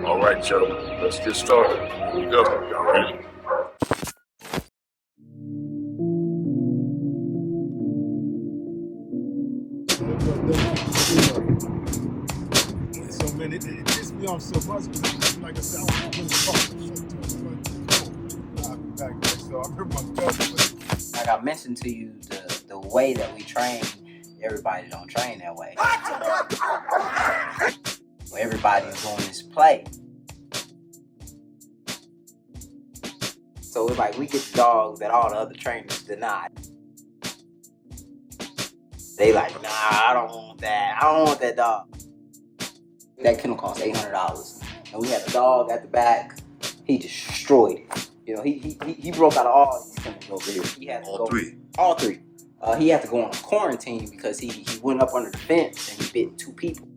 All right, gentlemen, let's get started. Here we go. Y'all ready? So man, it pissed me off so much because like I said, I was back there. So I remember my cousin. Like I mentioned to you, the way that we train, everybody don't train that way. Well, everybody's doing this play. So it's like we get the dogs that all the other trainers deny. They like, nah, I don't want that. I don't want that dog. That kennel cost $800. And we had a dog at the back. He destroyed it. You know, he broke out of all these kennels over here. He had to All three. All three. He had to go on quarantine because he went up under the fence and he bit 2 people.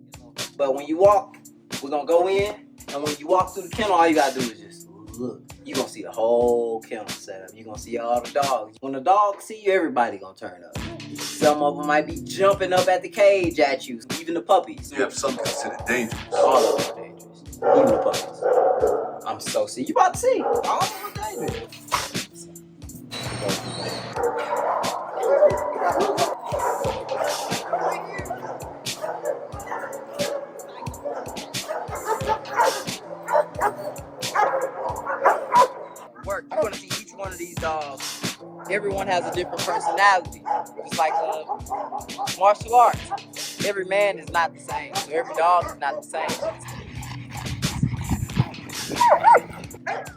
But when you walk, we're gonna go in, and when you walk through the kennel, all you gotta do is just look. You're gonna see the whole kennel setup. You're gonna see all the dogs. When the dogs see you, everybody gonna turn up. Some of them might be jumping up at the cage at you, even the puppies. You have some considered dangerous. All of them are dangerous, even the puppies. I'm so sick. You about to see. All of them are dangerous. Work. You're gonna see each one of these dogs. Everyone has a different personality. Just like martial arts. Every man is not the same. So every dog is not the same.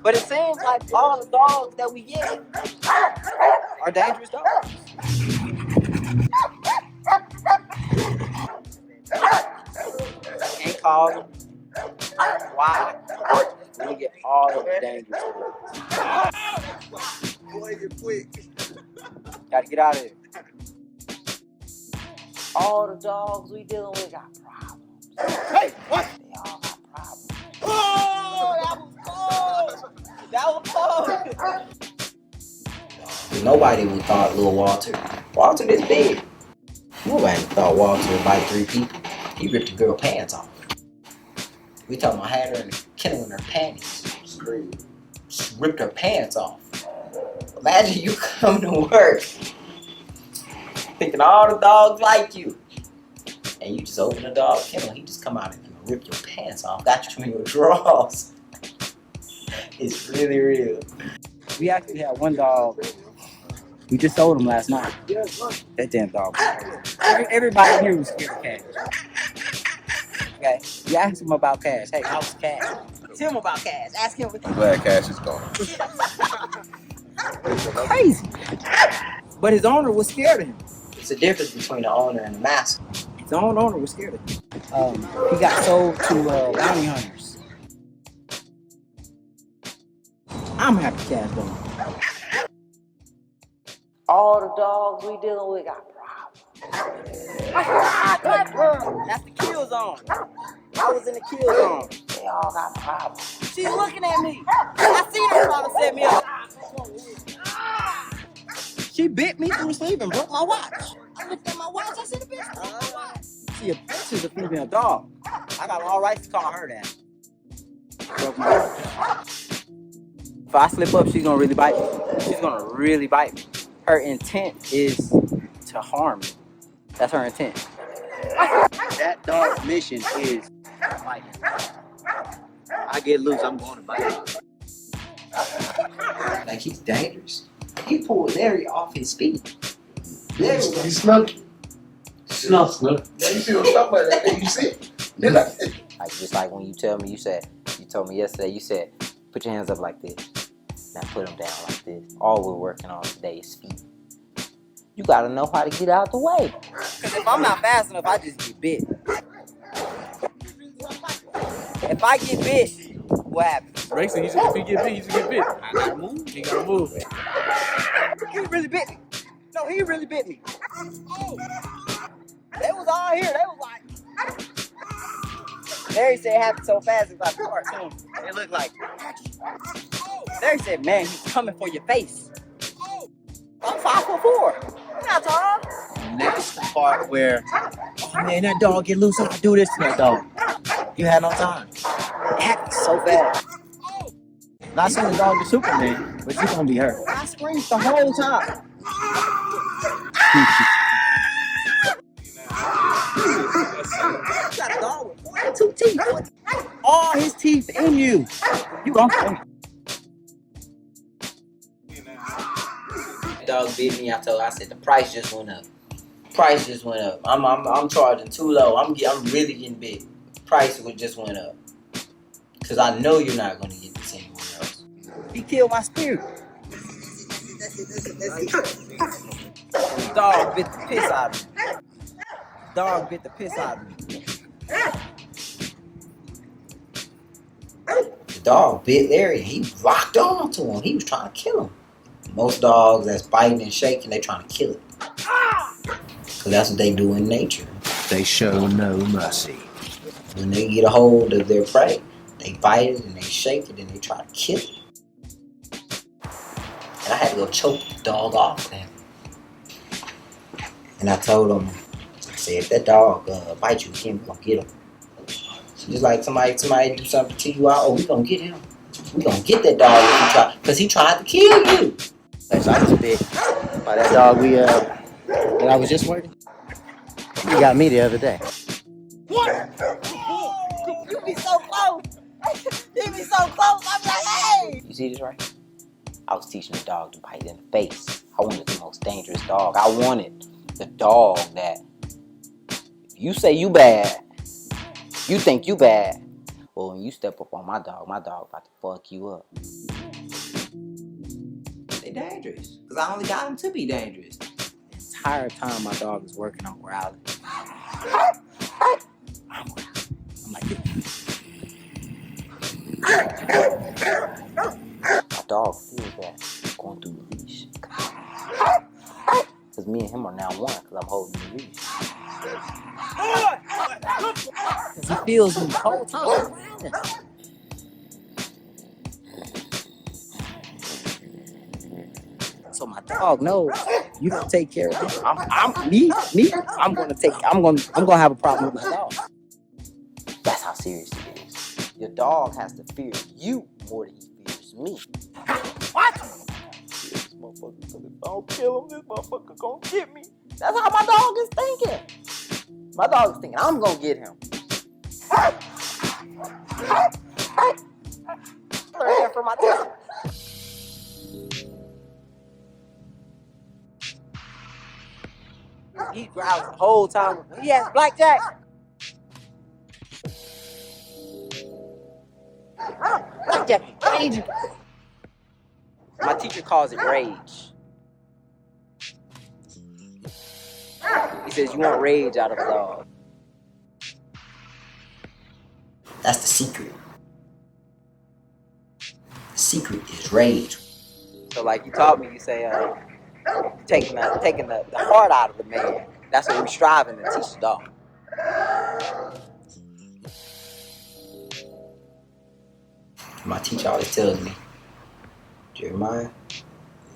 But it seems like all the dogs that we get are dangerous dogs. Can't call them. Why? We get all of the dangerous dogs. Boy, you're quick. Gotta get out of here. All the dogs we dealing with got problems. Hey, what? They all got problems. Oh, that was close. Nobody would thought little Walter this big. Nobody thought Walter would bite 3 people. He ripped the girl pants off. We talking about had her in the kennel in her panties. Screamed. Ripped her pants off. Imagine you come to work thinking all the dogs like you. And you just open the dog kennel, he just come out and rip your pants off. Got you in your drawers. It's really real. We actually had one dog. We just sold him last night. That damn dog. Everybody here was scared of Cash. Okay, you ask him about Cash. Hey, how's Cash? Tell him about Cash. Ask him. I'm glad Cash is gone. Crazy. But his owner was scared of him. It's the difference between the owner and the master. His own owner was scared of him. He got sold to bounty hunters. I'm happy Cash though. All the dogs we dealing with got problems. That's the kill zone. I was in the kill zone. They all got problems. She's looking at me. I see her trying to set me up. She bit me through sleep and broke my watch. I looked at my watch. I said, "The bitch broke my watch." See, a bitch is a female dog. I got all rights to call her that. Broke my watch. If I slip up, she's gonna really bite me. She's gonna really bite me. Her intent is to harm me. That's her intent. That dog's mission is fighting. I get loose, I'm going to bite. Like, he's dangerous. He pulled Larry off his feet. He snuck. Snuff. Yeah, you see what I'm talking about? That you see? They're like, Like, just like when you told me yesterday, you said, put your hands up like this. Now put them down like this. All we're working on today is feet. You gotta know how to get out the way. Because if I'm not fast enough, I just get bit. If I get bit, what happens? Racing, if he get bit, he's gonna get bit. I gotta move. He gotta move. He really bit me. No, he really bit me. Oh. They was all here. They was like. Larry said it happened so fast it's like a cartoon. It looked like. Larry said, "Man, he's coming for your face." I'm 5'4". I'm not tall. And that's the part where, oh man, that dog get loose, I can do this to that dog. You had no time. Acting so fast. Not saying the dog is Superman, but you gonna be hurt. I screamed the whole time. You got a dog with 42 teeth. All his teeth in you. You gonna scream. Dog bit me. I said the price just went up. Price just went up. I'm charging too low. I'm really getting bit. Price just went up. Cause I know you're not gonna get this anywhere else. He killed my spirit. The dog bit the piss out of me. Dog bit the piss out of me. The dog bit Larry and he locked on to him. He was trying to kill him. Most dogs that's biting and shaking, they trying to kill it. Cause that's what they do in nature. They show no mercy. When they get a hold of their prey, they bite it and they shake it and they try to kill it. And I had to go choke the dog off him. And I told him, I said, if that dog bites you again, we're gonna get him. So just like somebody do something to you, we gonna get him. We gonna get that dog if he try, cause he tried to kill you. So I was bit by that dog that I was just working. He got me the other day. What? You be so close. You be so close. I'm like, hey. You see this right? I was teaching the dog to bite in the face. I wanted the most dangerous dog. I wanted the dog that if you say you bad, you think you bad. Well, when you step up on my dog about to fuck you up. They dangerous. Because I only got them to be dangerous. The entire time my dog is working on growling. I'm like, my dog feels that going through the leash. Because me and him are now one because I'm holding the leash. because he feels me the whole time. So my dog knows you don't take care of him. I'm gonna have a problem with my dog. That's how serious it is. Your dog has to fear you more than he fears me. What? This motherfucker, because if I don't kill him, this motherfucker gonna get me. That's how my dog is thinking. My dog is thinking I'm gonna get him. Learn that from my dog. He growls the whole time. He has blackjack. Blackjack, rage. My teacher calls it rage. He says you want rage out of a dog. That's the secret. The secret is rage. So like you taught me, you say taking the heart out of the man. That's what we're striving to teach the dog. My teacher always tells me, Jeremiah,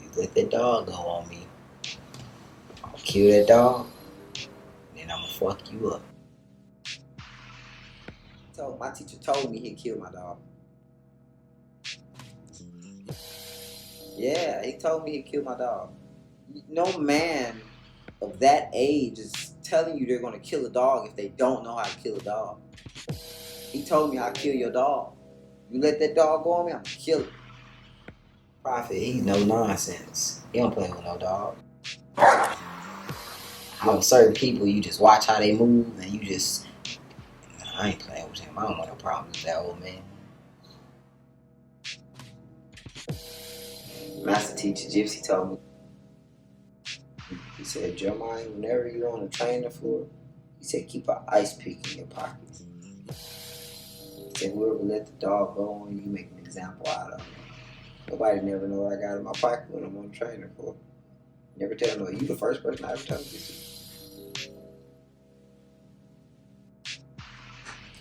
you let that dog go on me. I'm gonna kill that dog, then I'm gonna fuck you up. So my teacher told me he'd kill my dog. Yeah, he told me he'd kill my dog. No man of that age is telling you they're gonna kill a dog if they don't know how to kill a dog. He told me I'll kill your dog. You let that dog go on me, I'm gonna kill it. Prophet, he's no nonsense. He don't play with no dog. How certain people, you just watch how they move and you just, I ain't playing with him. I don't want no problems with that old man. Master teacher Gypsy told me, he said, Jeremiah, whenever you're on the training floor, he said, keep an ice pick in your pocket. He said, whoever let the dog go on you, make an example out of him. Nobody never know what I got in my pocket when I'm on the training floor. Never tell no, you the first person I ever told this to.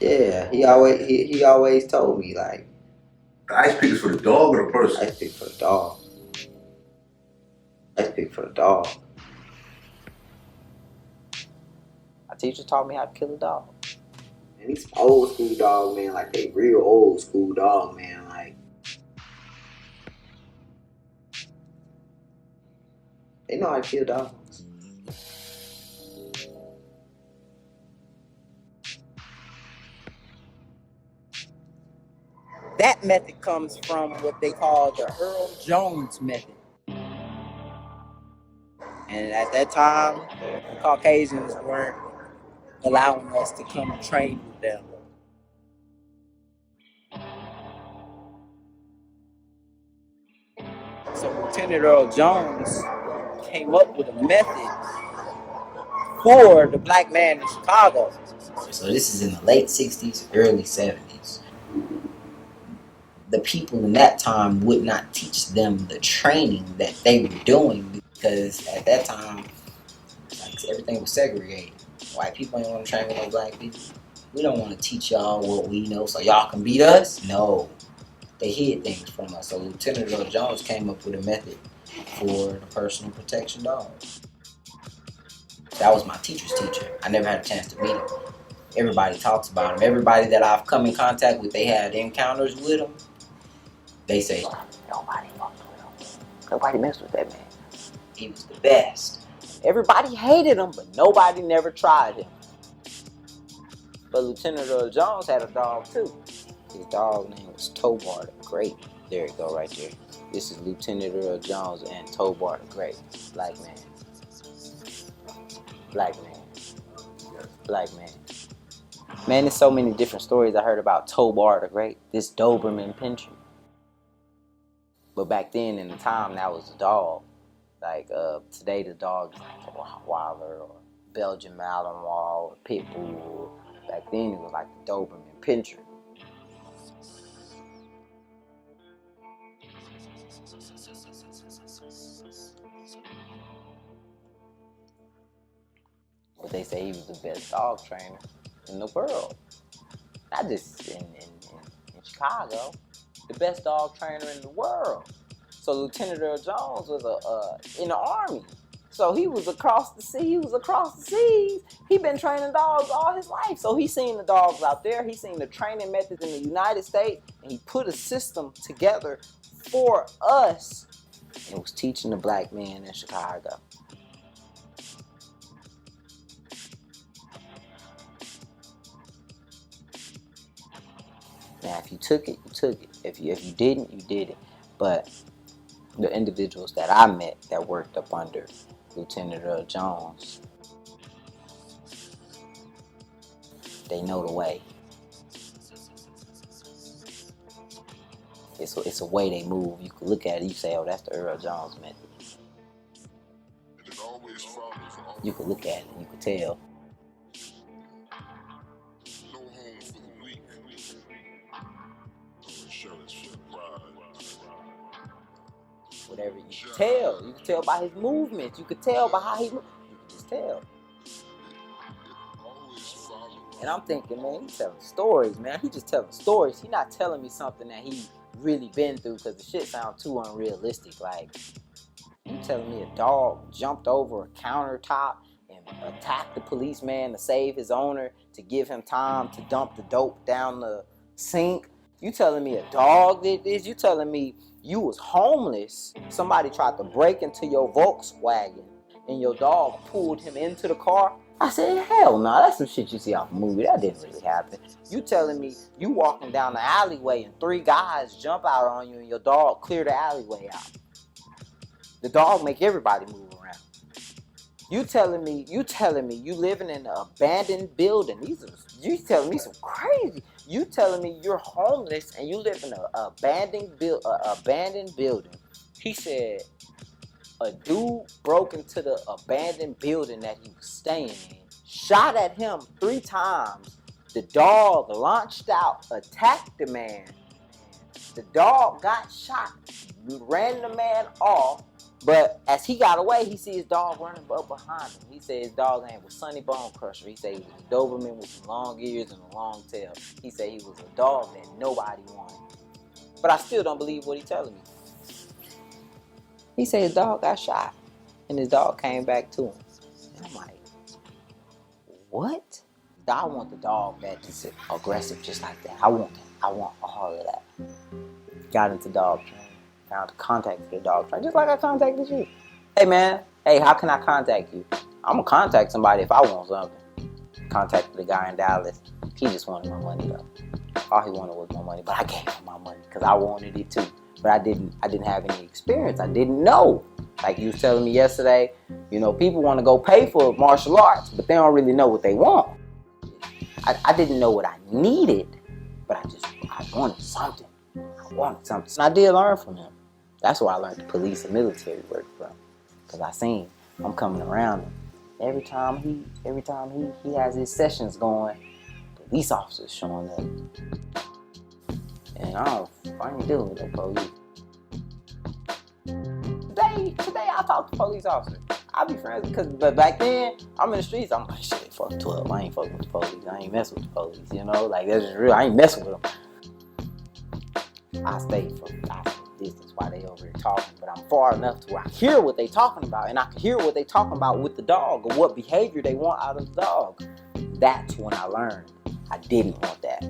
Yeah, he always told me, like, The ice pick is for the dog or the person? ice pick for the dog. Ice pick for the dog. My teacher taught me how to kill a dog. And these old school dog, man, like they real old school dog, man. Like they know how to kill dogs. That method comes from what they call the Earl Jones Method. And at that time, the Caucasians weren't allowing us to come and train with them. So Lieutenant Earl Jones came up with a method for the black man in Chicago. So this is in the late 60s, early 70s. The people in that time would not teach them the training that they were doing because at that time, like everything was segregated. White people ain't want to train with no black people. We don't want to teach y'all what we know so y'all can beat us. No, they hid things from us. So Lieutenant Earl Jones came up with a method for the personal protection dog. That was my teacher's teacher. I never had a chance to meet him. Everybody talks about him. Everybody that I've come in contact with, they had encounters with him. They say, Nobody fucked with him. Nobody messed with that man. he was the best. Everybody hated him, but nobody never tried him. But Lieutenant Earl Jones had a dog too. His dog name was Tobar the Great. There you go, right there. This is Lieutenant Earl Jones and Tobar the Great. Black man. Black man. Black man. Man, there's so many different stories I heard about Tobar the Great. This Doberman Pinscher. But back then, in the time, that was a dog. Like today, the dog is like a Rottweiler or Belgian Malinois or Pit Bull. Back then, it was like the Doberman Pinscher. But they say he was the best dog trainer in the world. Not just in Chicago. The best dog trainer in the world. So Lieutenant Earl Jones was in the Army. So he was across the sea. He was across the seas. He been training dogs all his life. So he seen the dogs out there. He seen the training methods in the United States. And he put a system together for us. And was teaching the black man in Chicago. Now, if you took it, you took it. If you didn't, you did it. But the individuals that I met that worked up under Lieutenant Earl Jones, they know the way. It's a way they move. You can look at it, you say, oh, that's the Earl Jones method. You can look at it, you can tell. Whatever you can tell by his movements. You could tell by how he moves. You can just tell. And I'm thinking, man, he's telling stories, man. He just telling stories. He's not telling me something that he really been through because the shit sounds too unrealistic. Like, you telling me a dog jumped over a countertop and attacked the policeman to save his owner to give him time to dump the dope down the sink? You telling me a dog did this? You telling me you was homeless? Somebody tried to break into your Volkswagen and your dog pulled him into the car? I said, hell no, that's some shit you see off a movie. That didn't really happen. You telling me you walking down the alleyway and 3 guys jump out on you and your dog clear the alleyway out. The dog make everybody move around. You telling me you living in an abandoned building. You telling me some crazy. You telling me you're homeless and you live in an abandoned building. He said a dude broke into the abandoned building that he was staying in, shot at him 3 times. The dog launched out, attacked the man. The dog got shot, ran the man off. But as he got away, he see his dog running up behind him. He said his dog's name was Sonny Bone Crusher. He said he was a Doberman with some long ears and a long tail. He said he was a dog that nobody wanted. But I still don't believe what he's telling me. He said his dog got shot and his dog came back to him. And I'm like, what? I want the dog that's aggressive just like that. I want that. I want all of that. Got into dog training. Found a contact for the dog training, just like I contacted you. Hey man, hey, how can I contact you? I'm gonna contact somebody if I want something. Contacted the guy in Dallas. He just wanted my money though. All he wanted was my money, but I gave him my money because I wanted it too. But I didn't have any experience. I didn't know. Like you was telling me yesterday, you know, people want to go pay for martial arts, but they don't really know what they want. I didn't know what I needed, but I wanted something. I wanted something. And I did learn from him. That's where I learned the police and military work from. Because I seen I'm coming around him. Every time he has his sessions going, police officers showing up. And I ain't dealing with no police. Today I talk to police officers. I be friends, but back then, I'm in the streets, I'm like, shit, fuck 12. I ain't fucking with the police. I ain't messing with the police, you know? Like, that's just real. I ain't messing with them. I stay from distance while they over here talking, but I'm far enough to where I hear what they talking about, and I can hear what they talking about with the dog, or what behavior they want out of the dog. That's when I learned I didn't want that.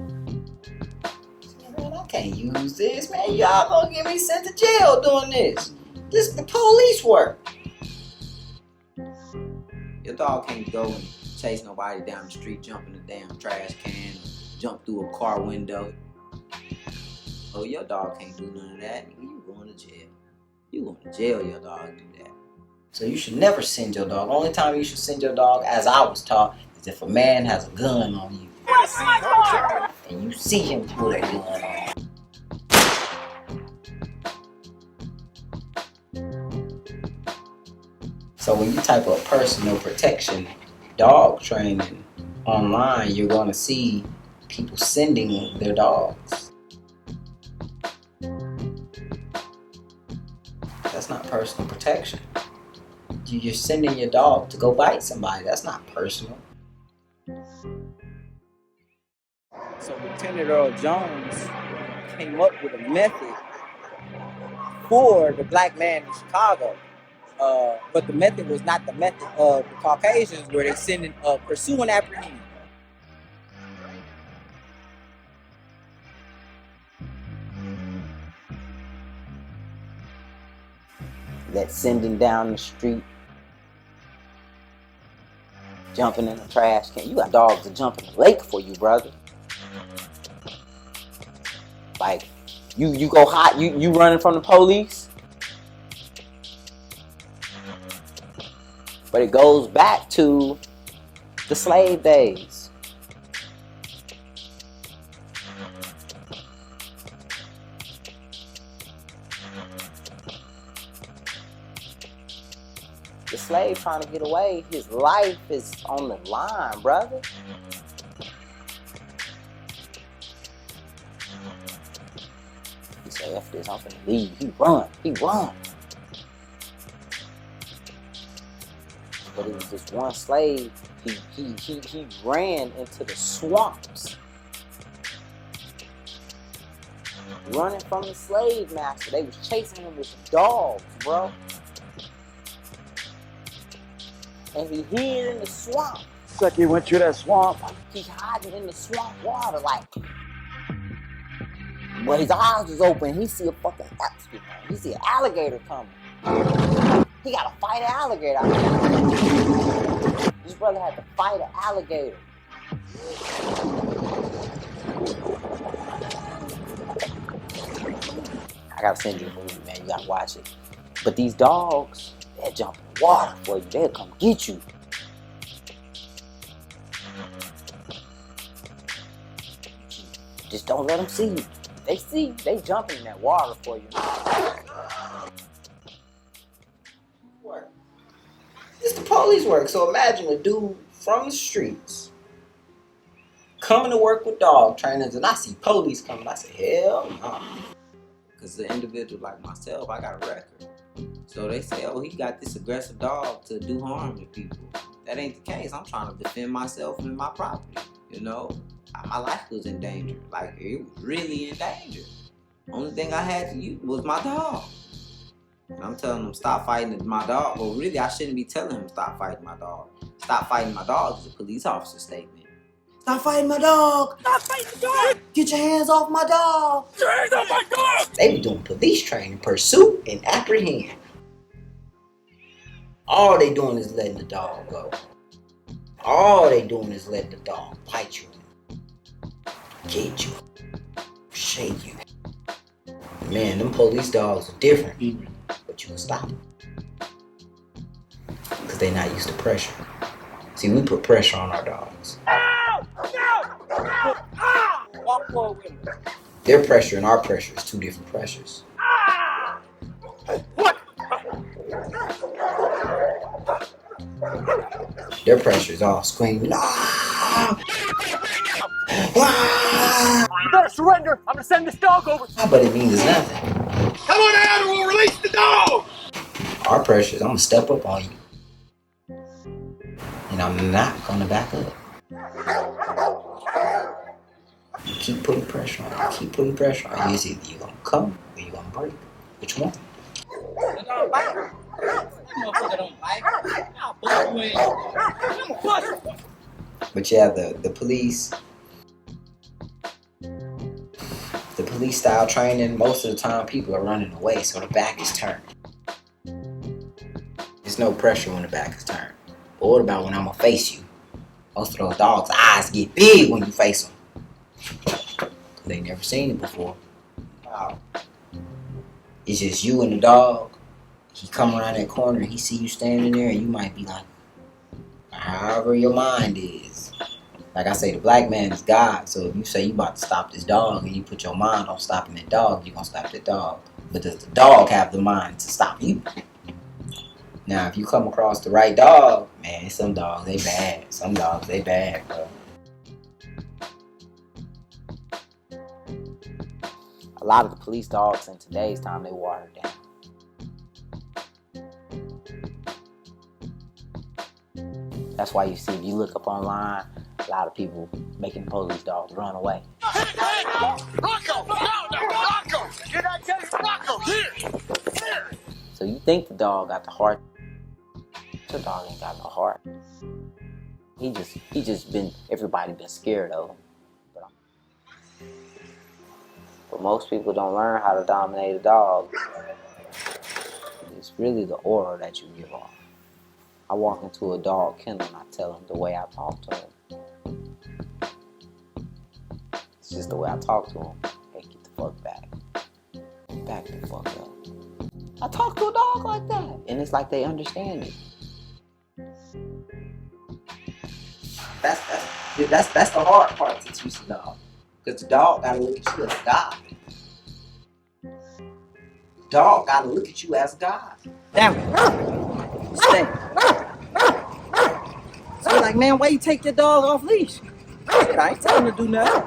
Man, I can't use this, man. Y'all gonna get me sent to jail doing this. This is the police work. Your dog can't go and chase nobody down the street, jump in a damn trash can, jump through a car window. Oh, your dog can't do none of that. You going to jail. You going to jail, your dog do that. So you should never send your dog. The only time you should send your dog, as I was taught, is if a man has a gun on you. And you see him pull that gun on you. So when you type of personal protection dog training online, you're going to see people sending their dogs. That's not personal protection. You're sending your dog to go bite somebody. That's not personal. So Lieutenant Earl Jones came up with a method for the black man in Chicago. But the method was not the method of the Caucasians where they send pursue and apprehend. That sending down the street, jumping in the trash can. You got dogs that jump in the lake for you, brother. Like, you go hot, you running from the police. But it goes back to the slave days. The slave trying to get away, his life is on the line, brother. He say, F this, I'm finna leave. He run. But it was this one slave, he ran into the swamps. Running from the slave master. They was chasing him with dogs, bro. And he hid in the swamp. It's like he went through that swamp. He's hiding in the swamp water, like. But his eyes was open. He see a fucking, he see an alligator coming. He gotta fight an alligator. This brother had to fight an alligator. I gotta send you a movie, man. You gotta watch it. But these dogs, they'll jump in the water for you. They'll come get you. Just don't let them see you. They see you, they jumping in that water for you. Work. It's the police work. So imagine a dude from the streets coming to work with dog trainers, and I see police coming. I say, hell no. Because the individual like myself, I got a record. So they say, oh, he got this aggressive dog to do harm to people. That ain't the case. I'm trying to defend myself and my property. You know, my life was in danger. Like, it was really in danger. Only thing I had to use was my dog. And I'm telling him, stop fighting my dog. Well, really, I shouldn't be telling him, stop fighting my dog. Stop fighting my dog is a police officer statement. Stop fighting my dog! Stop fighting the dog! Get your hands off my dog! Get your hands off my dog! They be doing police training, pursue and apprehend. All they doing is letting the dog go. All they doing is letting the dog bite you, get you, shake you. Man, them police dogs are different, but you can stop them. Because they not used to pressure. See, we put pressure on our dogs. Ow! No! No! Ah! Walk forward with me. Their pressure and our pressure is two different pressures. Ah! What? Their pressure is all screaming. Ah! Ah! You better surrender. I'm gonna send this dog over. But it means nothing. Come on out or we'll release the dog! Our pressure is I'm gonna step up on you. And I'm not gonna back up. You keep putting pressure on you. Keep putting pressure on you. It's either you're gonna come or you're gonna break. Which one? That dog bite. That motherfucker don't bite. I'll bust you in. I'm a buster. But yeah, the police style training, most of the time people are running away, so the back is turned. There's no pressure when the back is turned. But what about when I'm gonna face you? Most of those dogs' eyes get big when you face them. They never seen it before. Wow. It's just you and the dog. He come around that corner and he see you standing there and you might be like, however your mind is. Like I say, the black man is God. So if you say you about to stop this dog and you put your mind on stopping that dog, you're gonna stop that dog. But does the dog have the mind to stop you? Now, if you come across the right dog, man, some dogs, they bad. Some dogs, they bad, bro. A lot of the police dogs in today's time, they watered down. That's why you see, if you look up online, a lot of people making police dogs run away. Rocco! Rocco! Did I tell you Rocco? Here! So you think the dog got the heart? The dog ain't got no heart. He just been, everybody been scared of him. But most people don't learn how to dominate a dog. It's really the aura that you give off. I walk into a dog kennel and I tell him the way I talk to him. It's just the way I talk to him. Hey, get the fuck back. Back the fuck up. I talk to a dog like that. And it's like they understand it. That's the hard part to teach the dog. Because the dog gotta look at you as God. Dog gotta look at you as God. That one. Stay. So I'm like, man, why you take your dog off leash? I ain't telling him to do nothing.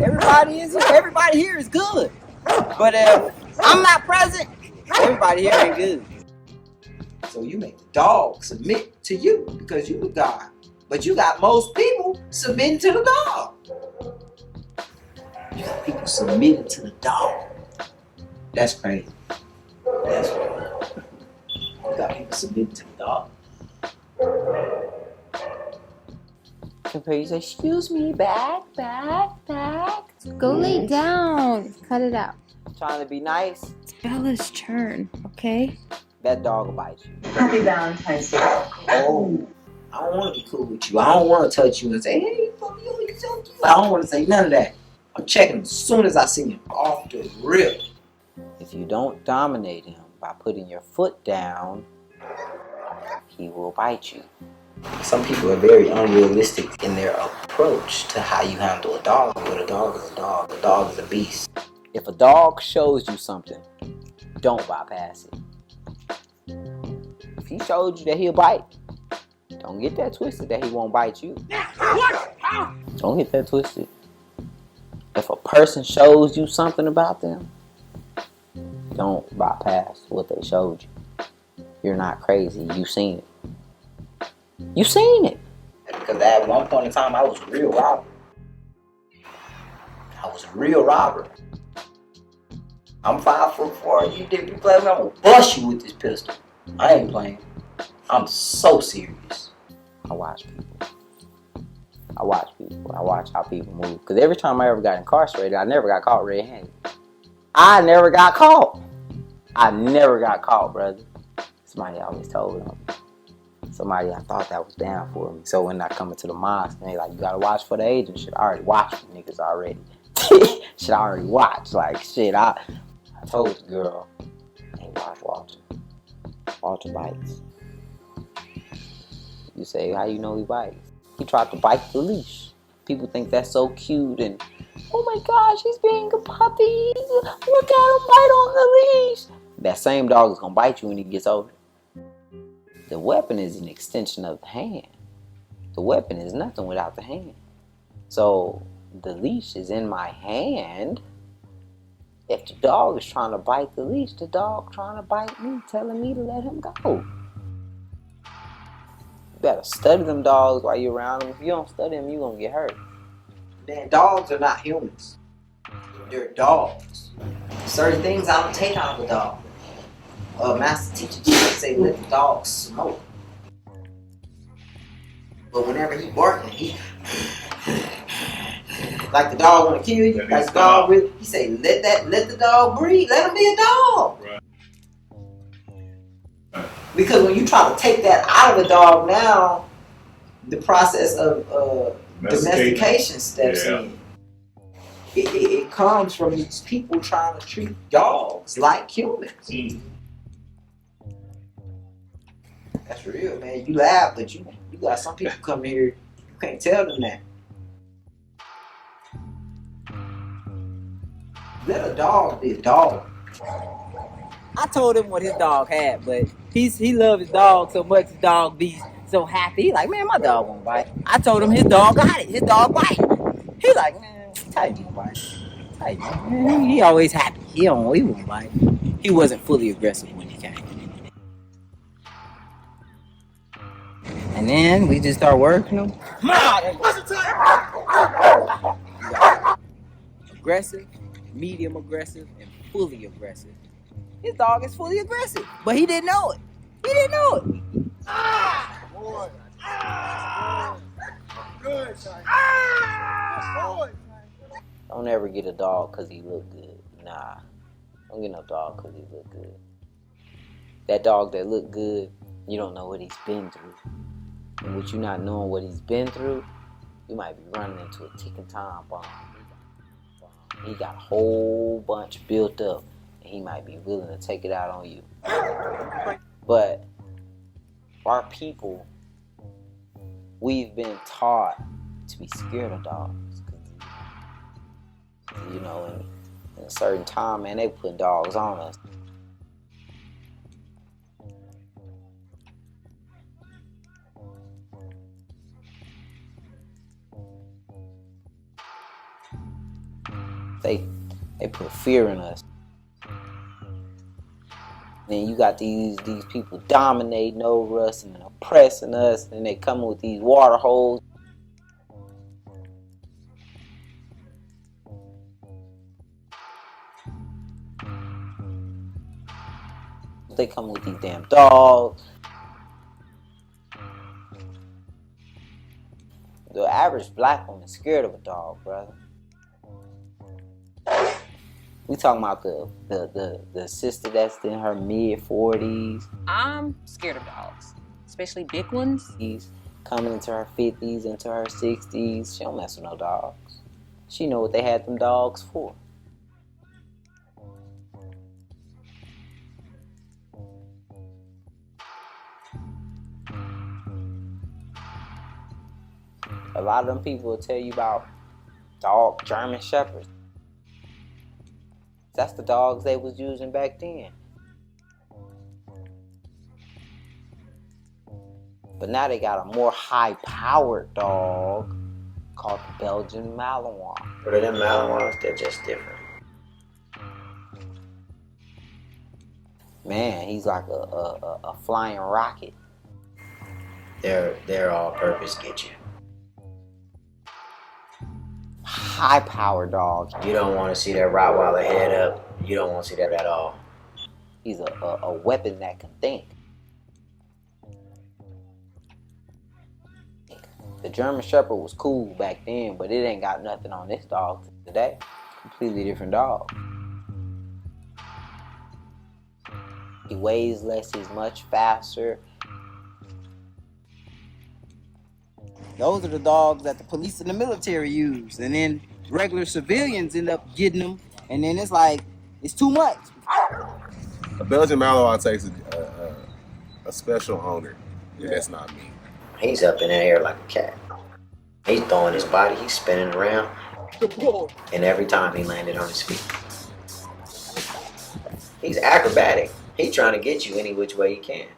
Everybody here is good. But if I'm not present, everybody here ain't good. So you make the dog submit to you because you the God. But you got most people submitting to the dog. You got people submitting to the dog. That's crazy. That's crazy. You got people submitting to the dog. Compare, you say, excuse me, back. Go lay down. Cut it out. Trying to be nice. It's Bella's turn, okay? That dog will bite you. Happy Valentine's Day. Oh, I don't want to be cool with you. I don't want to touch you and say, hey, fuck you, you so cute. I don't want to say none of that. I'm checking as soon as I see him off the rip. If you don't dominate him by putting your foot down, he will bite you. Some people are very unrealistic in their approach to how you handle a dog, but a dog is a dog. A dog is a beast. If a dog shows you something, don't bypass it. If he showed you that he'll bite, don't get that twisted that he won't bite you. Don't get that twisted. If a person shows you something about them, don't bypass what they showed you. You're not crazy. You seen it. You seen it. Because at one point in time, I was a real robber. I'm 5'4". You didn't play with me, I'm gonna bust you with this pistol. I ain't playing. I'm so serious. I watch people. I watch people. I watch how people move. Because every time I ever got incarcerated, I never got caught red-handed. I never got caught. I never got caught, brother. Somebody always told me. Somebody I thought that was down for me. So when I come into the mosque, and they like, you gotta watch for the agent. Shit, I already watched you niggas already. Shit, I already watched. Like, shit, I told the girl, hey, watch Walter. Walter bites. You say, how you know he bites? He tried to bite the leash. People think that's so cute and, oh my gosh, he's being a puppy. Look at him bite on the leash. That same dog is gonna bite you when he gets older. The weapon is an extension of the hand. The weapon is nothing without the hand. So the leash is in my hand. If the dog is trying to bite the leash, the dog trying to bite me, telling me to let him go. You better study them dogs while you're around them. If you don't study them, you're gonna get hurt. Man, dogs are not humans. They're dogs. Certain things I don't take out of a dog. Master teacher just say let the dog smoke. But whenever he barking, he like the dog want to kill you. Like the dog really, he say let the dog breathe. Let him be a dog. Right. Because when you try to take that out of a dog now, the process of domestication steps in. It comes from these people trying to treat dogs like humans. That's real, man. You laugh, but you got some people come here, you can't tell them that. Let a dog be a dog. I told him what his dog had, but he loved his dog so much. His dog be so happy. He like, man, my dog won't bite. I told him his dog got it. His dog bite. He like, man, Titan won't bite. Man, he always happy. He won't bite. He wasn't fully aggressive when he came. And then we just start working him. Aggressive, medium aggressive, and fully aggressive. His dog is fully aggressive, but he didn't know it. He didn't know it. Boy. Good, son. Boy. Don't ever get a dog because he look good. Nah. Don't get no dog because he look good. That dog that look good, you don't know what he's been through. And with you not knowing what he's been through, you might be running into a ticking time bomb. He got a whole bunch built up, and he might be willing to take it out on you. But our people, we've been taught to be scared of dogs. You know, in a certain time, man, they put dogs on us. They put fear in us. Then you got these people dominating over us and oppressing us, and they come with these water holes. They come with these damn dogs. The average black woman's scared of a dog, brother. We talking about the sister that's in her mid-40s. I'm scared of dogs, especially big ones. She's coming into her 50s, into her 60s. She don't mess with no dogs. She know what they had them dogs for. A lot of them people will tell you about dog German Shepherds. That's the dogs they was using back then. But now they got a more high-powered dog called the Belgian Malinois. But them Malinois, they're just different. Man, he's like a flying rocket. They're all-purpose get you. High-powered dog. You don't want to see that Rottweiler head up. You don't want to see that at all. He's a weapon that can think. The German Shepherd was cool back then, but it ain't got nothing on this dog today. Completely different dog. He weighs less, he's much faster. Those are the dogs that the police and the military use, and then regular civilians end up getting them, and then it's like, it's too much. A Belgian Malinois takes a special owner, and that's not me. He's up in the air like a cat. He's throwing his body, he's spinning around. And every time he landed on his feet. He's acrobatic. He's trying to get you any which way he can.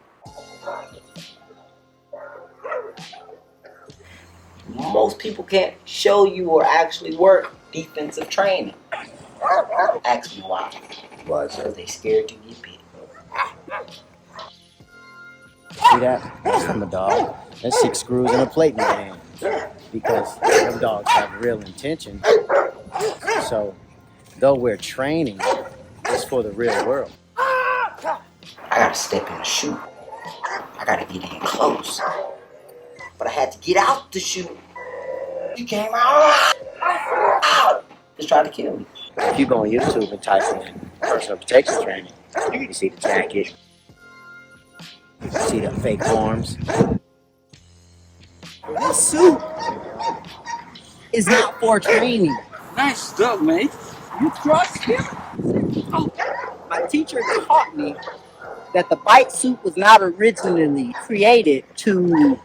Most people can't show you or actually work defensive training. Ask me why. Why? Because they scared to get bit. See that? That's from a dog. That's 6 screws and a plate in the hand. Because them dogs have real intention. So, though we're training, it's for the real world. I gotta step in the chute. I gotta get in close. But I had to get out the chute. He came out. Just tried to kill me. If you go on YouTube and type in personal protection training, you see the jacket, you see the fake arms. This suit is not for training. Nice stuff, mate. You trust him? My teacher taught me that the bite suit was not originally created to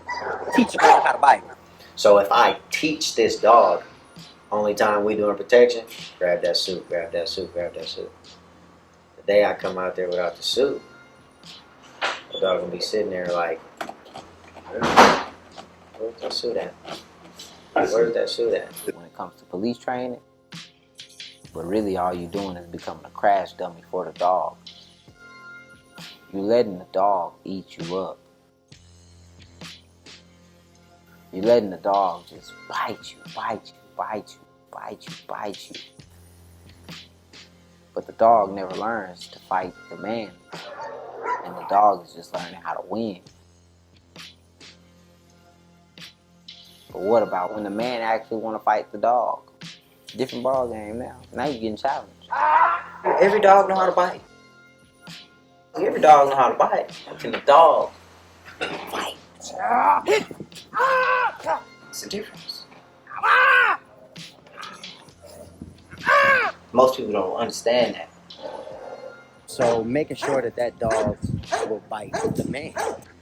teach a dog how to bite. So if I teach this dog, only time we doing protection, grab that suit, grab that suit, grab that suit. The day I come out there without the suit, the dog gonna be sitting there like, where's that suit at? Where's that suit at? When it comes to police training, but really all you're doing is becoming a crash dummy for the dog. You're letting the dog eat you up. You're letting the dog just bite you, bite you, bite you, bite you, bite you. But the dog never learns to fight the man. And the dog is just learning how to win. But what about when the man actually want to fight the dog? Different ball game now. Now you're getting challenged. Every dog know how to bite. Every dog know how to bite. Can the dog fight? What's the difference? Most people don't understand that. So making sure that that dog will bite the man.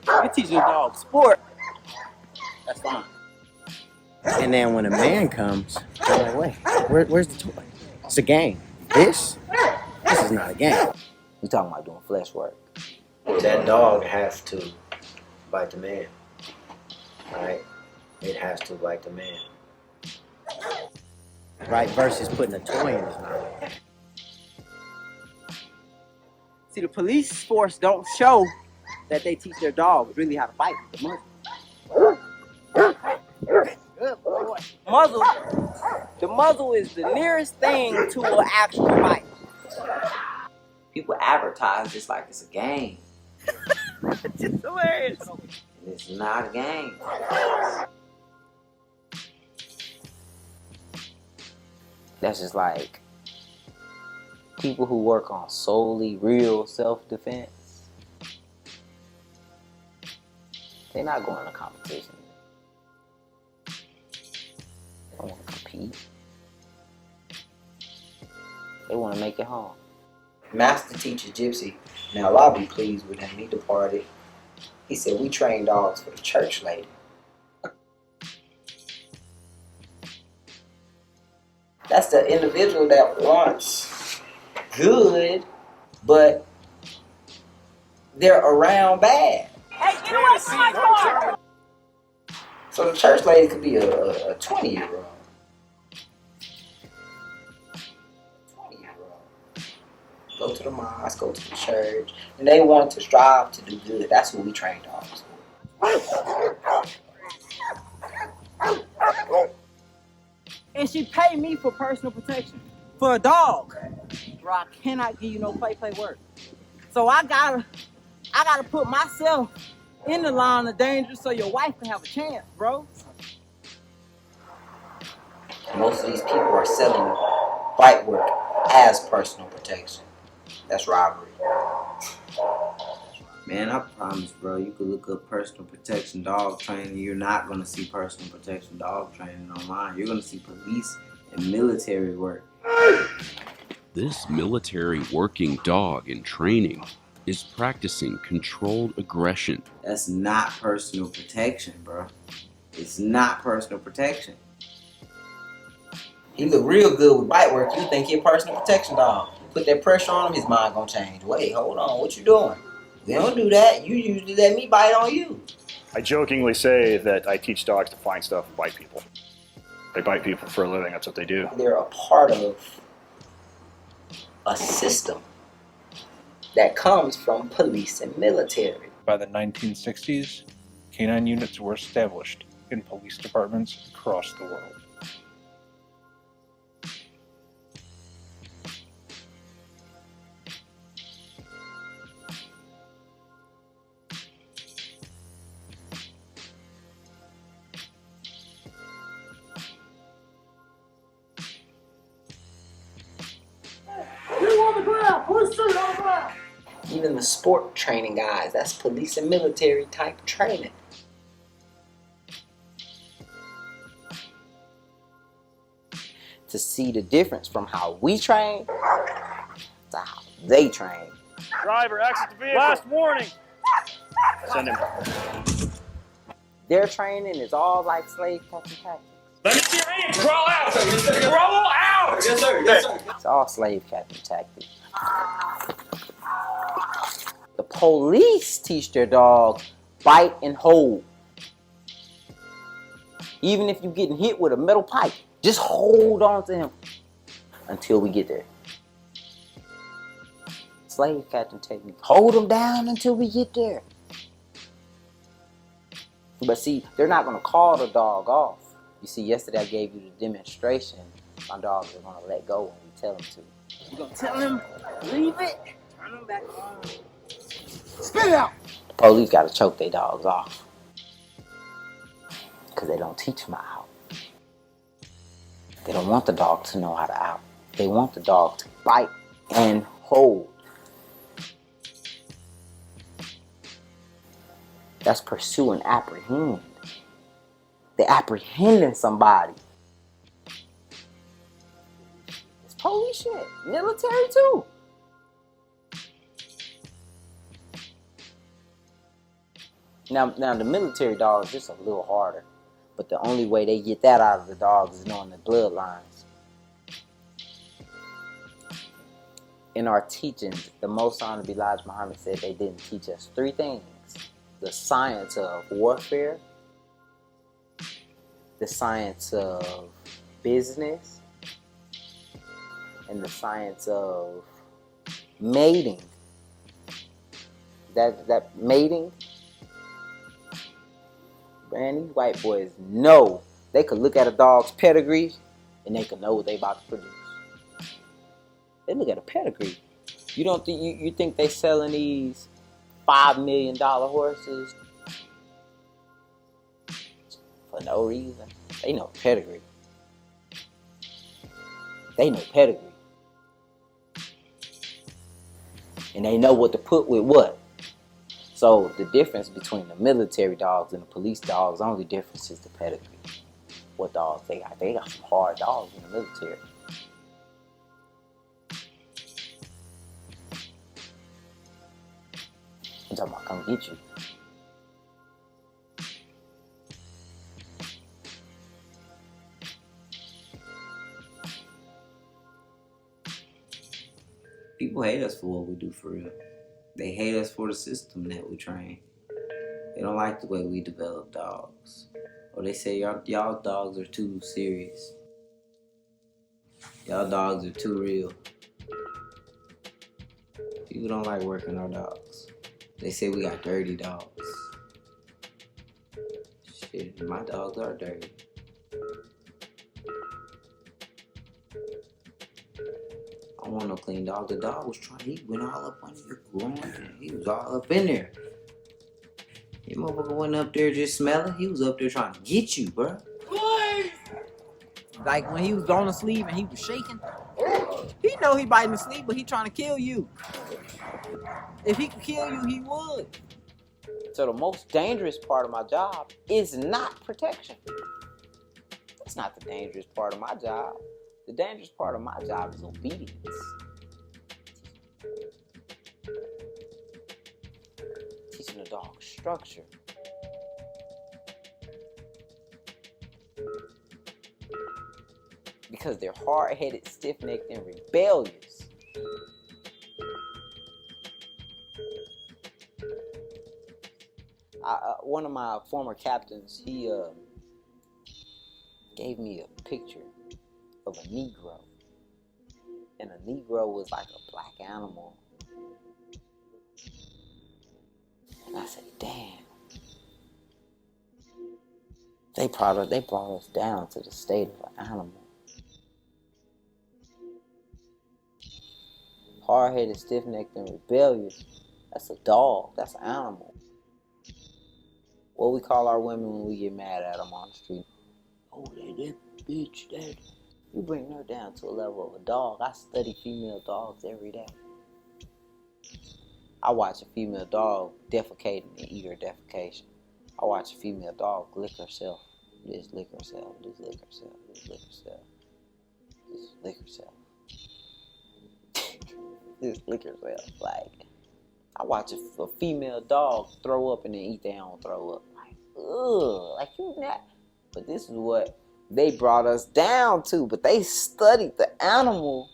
You're teaching a dog sport. That's fine. And then when a man comes, they're like, wait, where's the toy? It's a game. This is not a game. We talking about doing flesh work. That dog has to bite the man. Right? It has to bite the man. Right, versus putting a toy in his mouth. See, the police force don't show that they teach their dogs really how to fight with the muzzle. Good boy. Muzzle. The muzzle is the nearest thing to an actual fight. People advertise this like it's a game. It's just hilarious. It's not a game. That's just like people who work on solely real self-defense. They're not going to competition. They don't want to compete. They want to make it home. Master teacher Gypsy. Now I'll be pleased with him. He departed. He said, we train dogs for the church lady. That's the individual that wants good, but they're around bad. Hey, get away from my car! So the church lady could be a 20-year-old. 20-year-old. Go to the mosque, go to the church, and they want to strive to do good. That's what we train dogs for. And she paid me for personal protection. For a dog, bro, I cannot give you no play work. So I gotta put myself in the line of danger so your wife can have a chance, bro. Most of these people are selling bite work as personal protection. That's robbery. Man, I promise, bro, you could look up personal protection dog training. You're not going to see personal protection dog training online. You're going to see police and military work. This military working dog in training is practicing controlled aggression. That's not personal protection, bro. It's not personal protection. He look real good with bite work. You think he a personal protection dog. Put that pressure on him, his mind gonna change. Wait, hold on, what you doing? We don't do that. You usually let me bite on you. I jokingly say that I teach dogs to find stuff and bite people. They bite people for a living, that's what they do. They're a part of a system that comes from police and military. By the 1960s, canine units were established in police departments across the world. Even the sport training guys, that's police and military type training. To see the difference from how we train to how they train. Driver, exit the vehicle. Last warning. Send him. Their training is all like slave catching tactics. Let me see your hands. Crawl out. Crawl out. Yes, sir. Yes, sir. It's all slave catching tactics. The police teach their dogs bite and hold. Even if you're getting hit with a metal pipe, just hold on to him until we get there. Slave catching technique. Hold him down until we get there. But see, they're not going to call the dog off. You see, yesterday I gave you the demonstration. My dogs are going to let go when we tell them to. You gonna tell him, leave it, turn him back on. Spit out! The police got to choke their dogs off. Because they don't teach them out. They don't want the dog to know how to out. They want the dog to bite and hold. That's pursue and apprehend. They're apprehending somebody. It's police shit. Military too. Now the military dog is just a little harder. But the only way they get that out of the dogs is knowing the bloodlines. In our teachings, the Most Honorable Elijah Muhammad said they didn't teach us three things. The science of warfare, the science of business, and the science of mating. That mating, man, these white boys know. They could look at a dog's pedigree and they could know what they about to produce. They look at a pedigree. You don't think you think they selling these $5 million horses for no reason? They know pedigree. They know pedigree. And they know what to put with what. So the difference between the military dogs and the police dogs, the only difference is the pedigree. What dogs they got? They got some hard dogs in the military. I'm talking about come get you. People hate us for what we do for real. They hate us for the system that we train. They don't like the way we develop dogs. Or they say y'all dogs are too serious. Y'all dogs are too real. People don't like working our dogs. They say we got dirty dogs. Shit, my dogs are dirty. I don't want no clean dog. The dog was trying, he went all up on your groin. He was all up in there. Your motherfucker wasn't up there just smelling. He was up there trying to get you, bro. Please! Like when he was on the sleeve and he was shaking. He know he biting the sleeve, but he trying to kill you. If he could kill you, he would. So the most dangerous part of my job is not protection. That's not the dangerous part of my job. The dangerous part of my job is obedience. Teaching a dog structure. Because they're hard-headed, stiff-necked, and rebellious. One of my former captains, he gave me a picture of a Negro. And a Negro was like a black animal. And I said, damn. They brought us down to the state of an animal. Hard-headed, stiff-necked, and rebellious. That's a dog. That's an animal. What we call our women when we get mad at them on the street. Oh, that bitch, that. You bring her down to a level of a dog. I study female dogs every day. I watch a female dog defecating and eat her defecation. I watch a female dog lick herself. Just lick herself. Just lick herself. Just lick herself. Just lick herself. Just lick herself. Like, I watch a female dog throw up and then eat their own throw up. Like, ugh, like you not. But this is what they brought us down to. But they studied the animal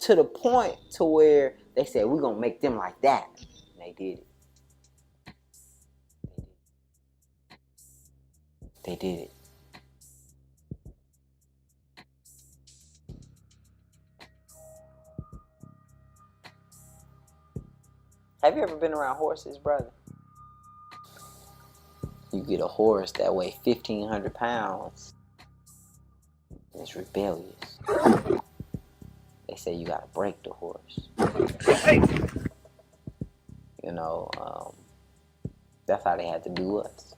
to the point to where they said, we're going to make them like that. And they did it. They did it. Have you ever been around horses, brother? You get a horse that weighs 1,500 pounds. And it's rebellious. They say you gotta break the horse. You know, that's how they had to do us.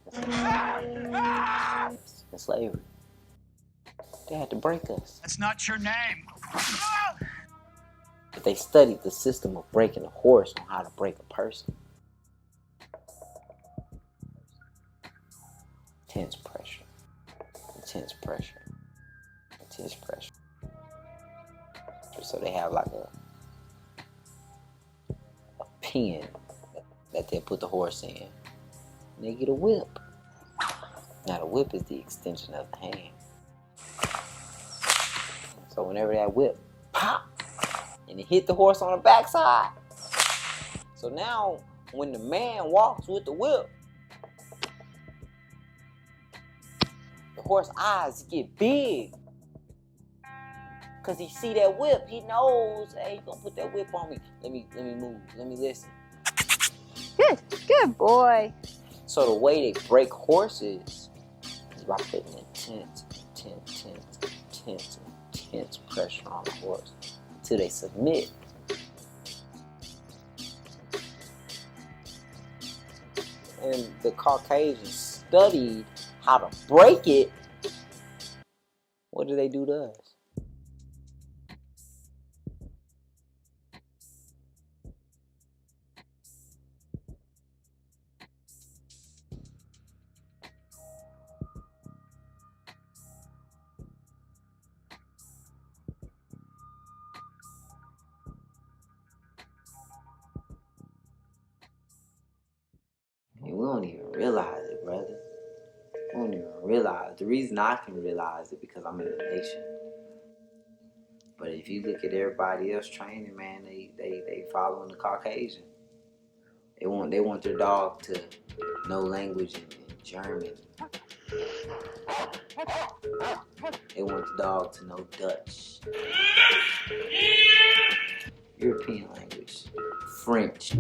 In slavery. They had to break us. That's not your name. But they studied the system of breaking a horse on how to break a person. Intense pressure. Intense pressure. Intense pressure. So they have like a pen that they put the horse in. And they get a whip. Now the whip is the extension of the hand. So whenever that whip pop, and it hit the horse on the backside. So now, when the man walks with the whip, the horse's eyes get big. Cause he see that whip, he knows, hey, you gonna put that whip on me. Let me move, let me listen. Good boy. So the way they break horses is by putting intense pressure on the horse. Till they submit. And the Caucasians studied how to break it. What do they do to us? We don't even realize it, brother. We don't even realize. The reason I can realize it because I'm in the nation. But if you look at everybody else training, man, they following the Caucasian. They want their dog to know language in German. They want the dog to know Dutch, European language, French,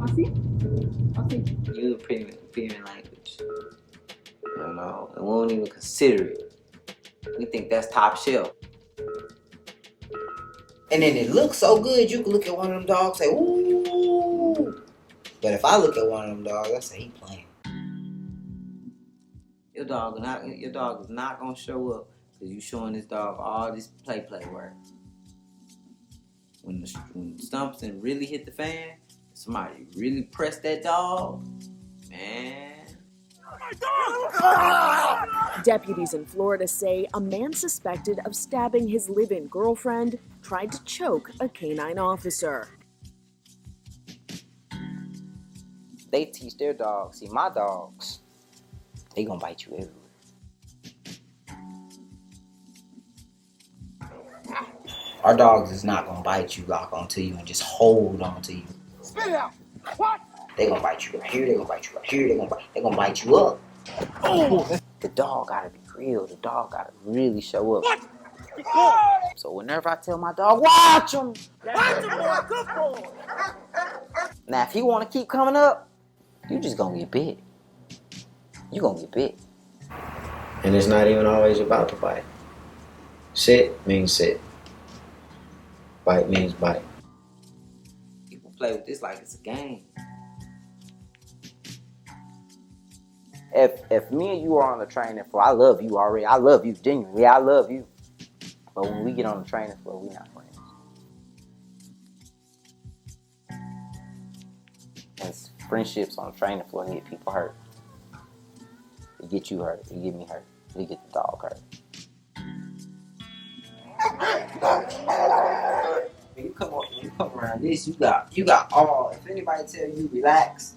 European language. You know, and we won't even consider it. We think that's top shelf. And then it looks so good, you can look at one of them dogs and say, ooh. But if I look at one of them dogs, I say, he playing. Your dog is not gonna show up Cause you showing this dog all this play work. When stumps and really hit the fan, somebody really press that dog, man. Deputies in Florida say a man suspected of stabbing his live-in girlfriend tried to choke a canine officer. They teach their dogs. See, my dogs, they gonna bite you everywhere. Our dogs is not gonna bite you, lock onto you, and just hold on to you. Spit it out. What? They gonna bite you right here. They gonna bite you right here. They gonna bite you up. Oh. The dog gotta be real. The dog gotta really show up. What? So whenever I tell my dog, watch him. Watch him, boy. Good boy. Now, if he wanna keep coming up, you just gonna get bit. You gonna get bit. And it's not even always about the bite. Sit means sit. Bite means bite. People play with this like it's a game. If me and you are on the training floor, I love you already. I love you genuinely. I love you. But when we get on the training floor, we not friends. And friendships on the training floor get people hurt. It get you hurt. It get me hurt. It get the dog hurt. When you come around this, you got all. If anybody tell you relax,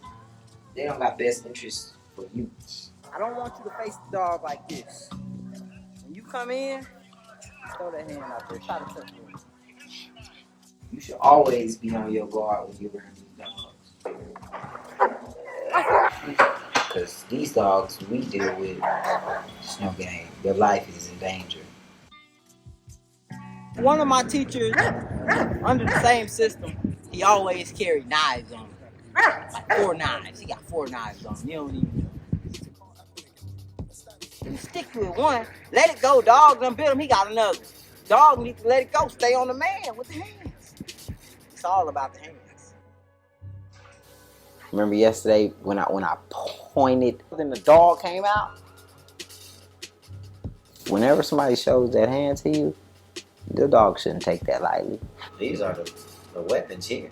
they don't got best interest for you. I don't want you to face the dog like this. When you come in, throw that hand out there. Try to touch it. You should always be on your guard when you're around these dogs. Because these dogs we deal with, it's no game. Their life is in danger. One of my teachers, under the same system, he always carried knives on him. Like 4 knives. He got 4 knives on him. You don't even know. You stick with one, let it go. Dog done bit him, he got another. Dog needs to let it go. Stay on the man with the hands. It's all about the hands. Remember yesterday when I pointed and the dog came out? Whenever somebody shows that hand to you, the dog shouldn't take that lightly. These are the weapons here.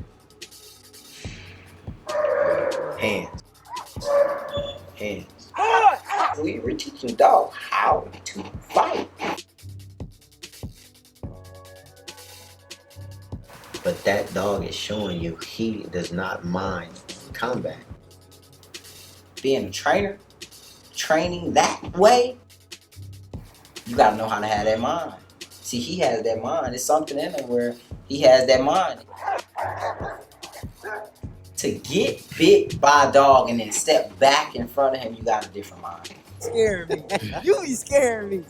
Hands. Hands. We're teaching the dog how to fight. But that dog is showing you he does not mind combat. Being a trainer, training that way, you gotta know how to have that mind. See, he has that mind. There's something in him where he has that mind. To get bit by a dog and then step back in front of him, you got a different mind. Scaring me. You be scaring me.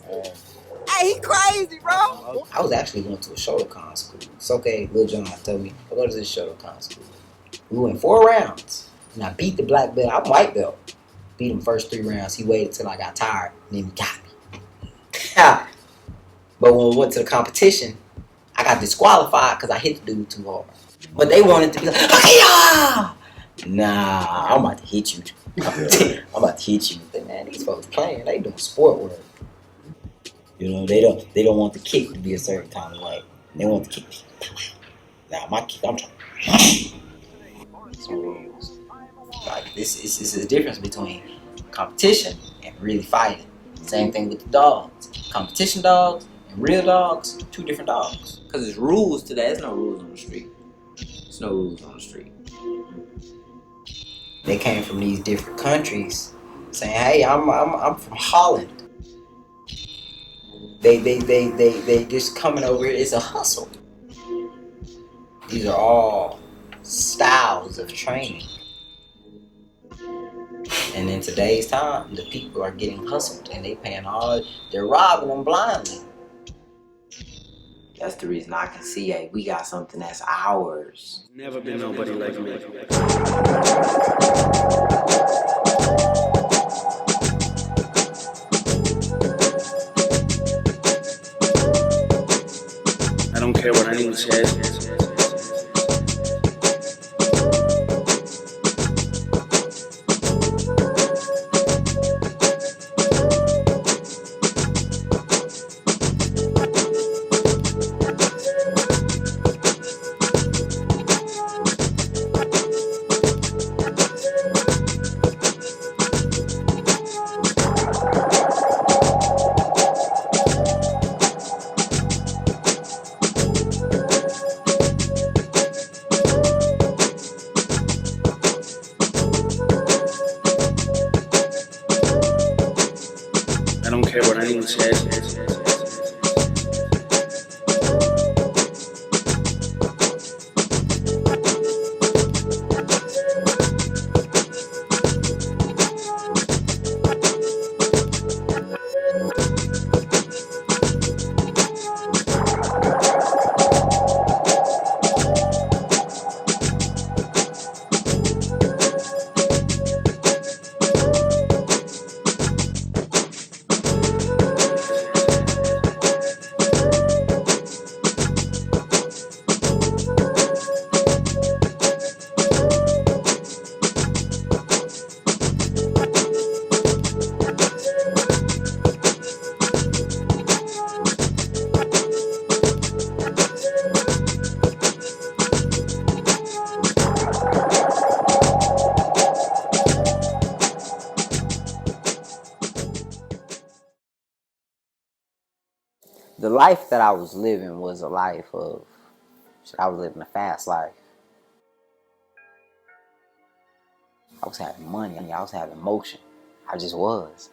Hey, he crazy, bro. I was actually going to a Shotokan school. It's okay, Lil John told me, go to this Shotokan school. We went 4 rounds, and I beat the black belt. I'm white belt. Beat him first 3 rounds. He waited till I got tired, and then he got me. But when we went to the competition, I got disqualified because I hit the dude too hard. But they wanted to be like, yeah! Nah, I'm about to hit you. I'm about to hit you. But man, these folks playing, they doing sport work. You know, they don't want the kick to be a certain kind of way. They want the kick. Nah, my kick, I'm trying. Some rules. Like this is the difference between competition and really fighting. Same thing with the dogs. Competition dogs and real dogs, 2 different dogs. Because there's rules to that. There's no rules on the street. There's no rules on the street. They came from these different countries saying, hey, I'm from Holland. They just coming over here. It's a hustle. These are all styles of training. And in today's time, the people are getting hustled and they're robbing them blindly. That's the reason I can see, hey, we got something that's ours. Never been nobody like me. I don't care what anyone says. life that I was living was a life of, I was living a fast life. I was having money, I was having motion. I just was.